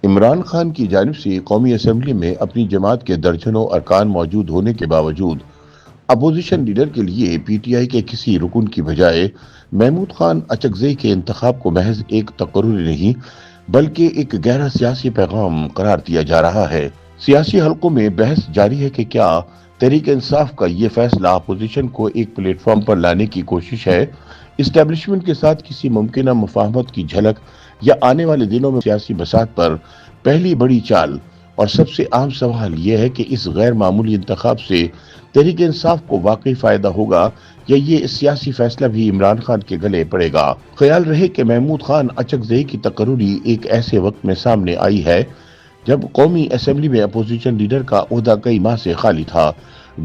عمران خان کی جانب سے قومی اسمبلی میں اپنی جماعت کے درجنوں ارکان موجود ہونے کے باوجود اپوزیشن لیڈر کے لیے پی ٹی آئی کے کسی رکن کی بجائے محمود خان اچکزئی کے انتخاب کو محض ایک تقرری نہیں بلکہ ایک گہرا سیاسی پیغام قرار دیا جا رہا ہے۔ سیاسی حلقوں میں بحث جاری ہے کہ کیا تحریک انصاف کا یہ فیصلہ اپوزیشن کو ایک پلیٹ فارم پر لانے کی کوشش ہے، اسٹیبلشمنٹ کے ساتھ کسی ممکنہ مفاہمت کی جھلک، یا آنے والے دنوں میں سیاسی بساط پر پہلی بڑی چال۔ اور سب سے اہم سوال یہ ہے کہ اس غیر معمولی انتخاب سے تحریک انصاف کو واقعی فائدہ ہوگا یا یہ سیاسی فیصلہ بھی عمران خان کے گلے پڑے گا۔ خیال رہے کہ محمود خان اچکزئی کی تقرری ایک ایسے وقت میں سامنے آئی ہے جب قومی اسمبلی میں اپوزیشن لیڈر کا عہدہ کئی ماہ سے خالی تھا۔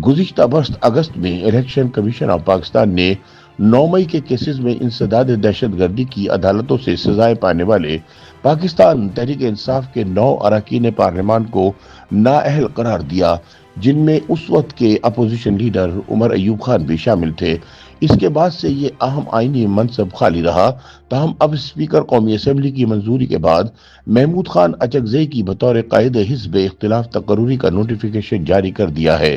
گزشتہ برس اگست میں الیکشن کمیشن آف پاکستان نے 9 مئی کے کیسز میں انسداد دہشت گردی کی عدالتوں سے سزائیں پانے والے پاکستان تحریک انصاف کے 9 اراکین پارلیمان کو نااہل قرار دیا، جن میں اس وقت کے اپوزیشن لیڈر عمر ایوب خان بھی شامل تھے۔ اس کے بعد سے یہ اہم آئینی منصب خالی رہا، تاہم اب اسپیکر قومی اسمبلی کی منظوری کے بعد محمود خان اچکزئی کی بطور قائد حزب اختلاف تقرری کا نوٹیفیکیشن جاری کر دیا ہے۔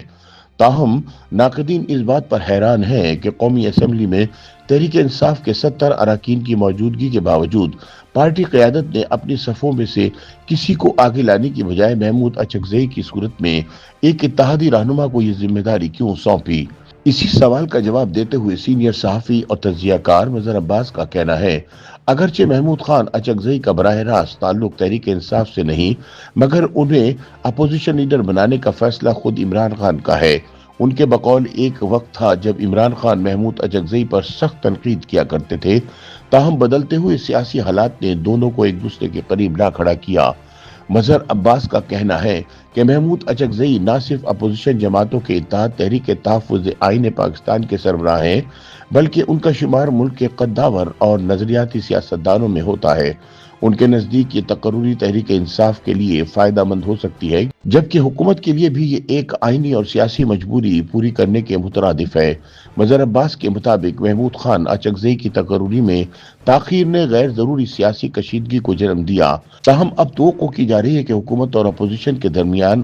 تاہم ناقدین اس بات پر حیران ہیں کہ قومی اسمبلی میں تحریک انصاف کے 70 اراکین کی موجودگی کے باوجود پارٹی قیادت نے اپنی صفوں میں سے کسی کو آگے لانے کی بجائے محمود اچکزئی کی صورت میں ایک اتحادی رہنما کو یہ ذمہ داری کیوں سونپی۔ اسی سوال کا جواب دیتے ہوئے سینئر صحافی اور تجزیہ کار مظہر عباس کا کہنا ہے، اگرچہ محمود خان اچکزئی کا براہ راست تعلق تحریک انصاف سے نہیں، مگر انہیں اپوزیشن لیڈر بنانے کا فیصلہ خود عمران خان کا ہے۔ ان کے بقول ایک وقت تھا جب عمران خان محمود اچکزئی پر سخت تنقید کیا کرتے تھے، تاہم بدلتے ہوئے سیاسی حالات نے دونوں کو ایک دوسرے کے قریب لا کھڑا کیا۔ مظہر عباس کا کہنا ہے کہ محمود اچکزئی نہ صرف اپوزیشن جماعتوں کے اتحاد تحریک تحفظ آئین پاکستان کے سربراہ ہیں، بلکہ ان کا شمار ملک کے قداور اور نظریاتی سیاستدانوں میں ہوتا ہے۔ ان کے نزدیک یہ تقرری تحریک انصاف کے لیے فائدہ مند ہو سکتی ہے، جبکہ حکومت کے لیے بھی یہ ایک آئینی اور سیاسی مجبوری پوری کرنے کے مترادف ہے۔ مظہر عباس کے مطابق محمود خان اچکزئی کی تقرری میں تاخیر نے غیر ضروری سیاسی کشیدگی کو جنم دیا، تاہم اب توقع کی جا رہی ہے کہ حکومت اور اپوزیشن کے درمیان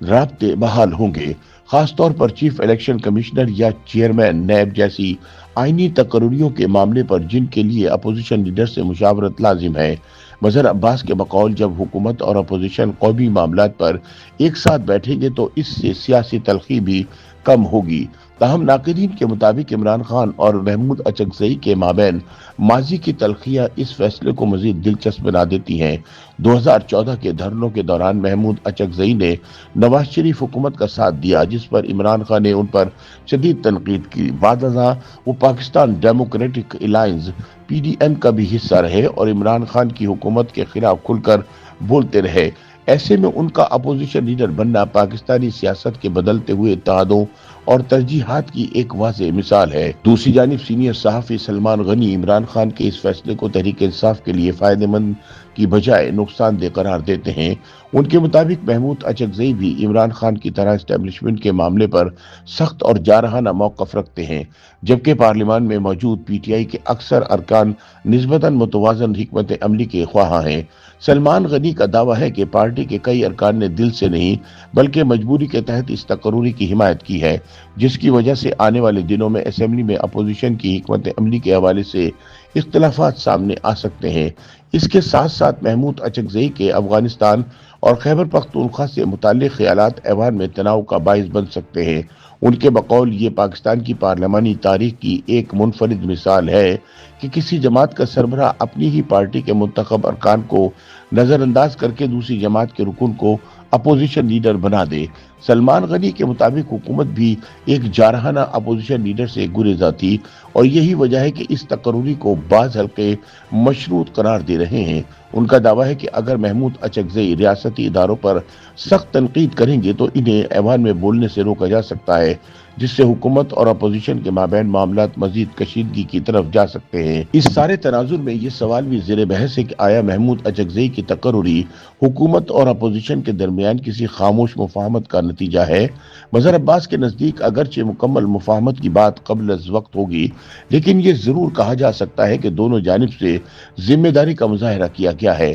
رابطے بحال ہوں گے، خاص طور پر چیف الیکشن کمشنر یا چیئرمین نیب جیسی آئینی تقرریوں کے معاملے پر، جن کے لیے اپوزیشن لیڈر سے مشاورت لازم ہے۔ مظہر عباس کے بقول جب حکومت اور اپوزیشن قومی معاملات پر ایک ساتھ بیٹھیں گے تو اس سے سیاسی تلخی بھی کم ہوگی۔ تاہم ناقدین کے مطابق عمران خان اور محمود اچکزئی کے مابین ماضی کی تلخیاں اس فیصلے کو مزید دلچسپ بنا دیتی ہیں۔ 2014 کے دھرنوں کے دوران محمود اچکزئی نے نواز شریف حکومت کا ساتھ دیا، جس پر عمران خان نے ان پر شدید تنقید کی۔ بعد ازاں وہ پاکستان ڈیموکریٹک الائنس PDM کا بھی حصہ رہے اور عمران خان کی حکومت کے خلاف کھل کر بولتے رہے۔ ایسے میں ان کا اپوزیشن لیڈر بننا پاکستانی سیاست کے بدلتے ہوئے اتحادوں اور ترجیحات کی ایک واضح مثال ہے۔ دوسری جانب سینئر صحافی سلمان غنی عمران خان کے اس فیصلے کو تحریک انصاف کے لیے فائدہ مند کی بجائے نقصان دہ قرار دیتے ہیں۔ ان کے مطابق محمود اچکزئی بھی عمران خان کی طرح اسٹیبلشمنٹ کے معاملے پر سخت اور جارحانہ موقف رکھتے ہیں، جبکہ پارلیمان میں موجود PTI کے اکثر ارکان نسبتاً متوازن حکمت عملی کے خواہاں ہیں۔ سلمان غنی کا دعویٰ ہے کہ پارٹی کے کئی ارکان نے دل سے نہیں بلکہ مجبوری کے تحت اس تقرری کی حمایت کی ہے، جس کی وجہ سے آنے والے دنوں میں اسمبلی میں اپوزیشن کی حکمت عملی کے حوالے سے اختلافات سامنے آ سکتے ہیں۔ اس کے ساتھ ساتھ محمود اچکزئی کے افغانستان اور خیبر پختونخوا سے متعلق خیالات ایوان میں تناؤ کا باعث بن سکتے ہیں۔ ان کے بقول یہ پاکستان کی پارلیمانی تاریخ کی ایک منفرد مثال ہے کہ کسی جماعت کا سربراہ اپنی ہی پارٹی کے منتخب ارکان کو نظر انداز کر کے دوسری جماعت کے رکن کو اپوزیشن لیڈر بنا دے۔ سلمان غنی کے مطابق حکومت بھی ایک جارحانہ اپوزیشن لیڈر سے گریزاں تھی، اور یہی وجہ ہے کہ اس تقرری کو بعض حلقے مشروط قرار دے رہے ہیں۔ ان کا دعویٰ ہے کہ اگر محمود اچکزئی ریاستی اداروں پر سخت تنقید کریں گے تو انہیں ایوان میں بولنے سے روکا جا سکتا ہے، جس سے حکومت اور اپوزیشن کے مابین معاملات مزید کشیدگی کی طرف جا سکتے ہیں۔ اس سارے تناظر میں یہ سوال بھی زیر بحث ہے کہ آیا محمود اچکزئی کی تقرری حکومت اور اپوزیشن کے درمیان کسی خاموش مفاہمت کا نتیجہ ہے؟ مظہر عباس کے نزدیک اگرچہ مکمل مفاہمت کی بات قبل از وقت ہوگی، لیکن یہ ضرور کہا جا سکتا ہے کہ دونوں جانب سے ذمہ داری کا مظاہرہ کیا گیا ہے۔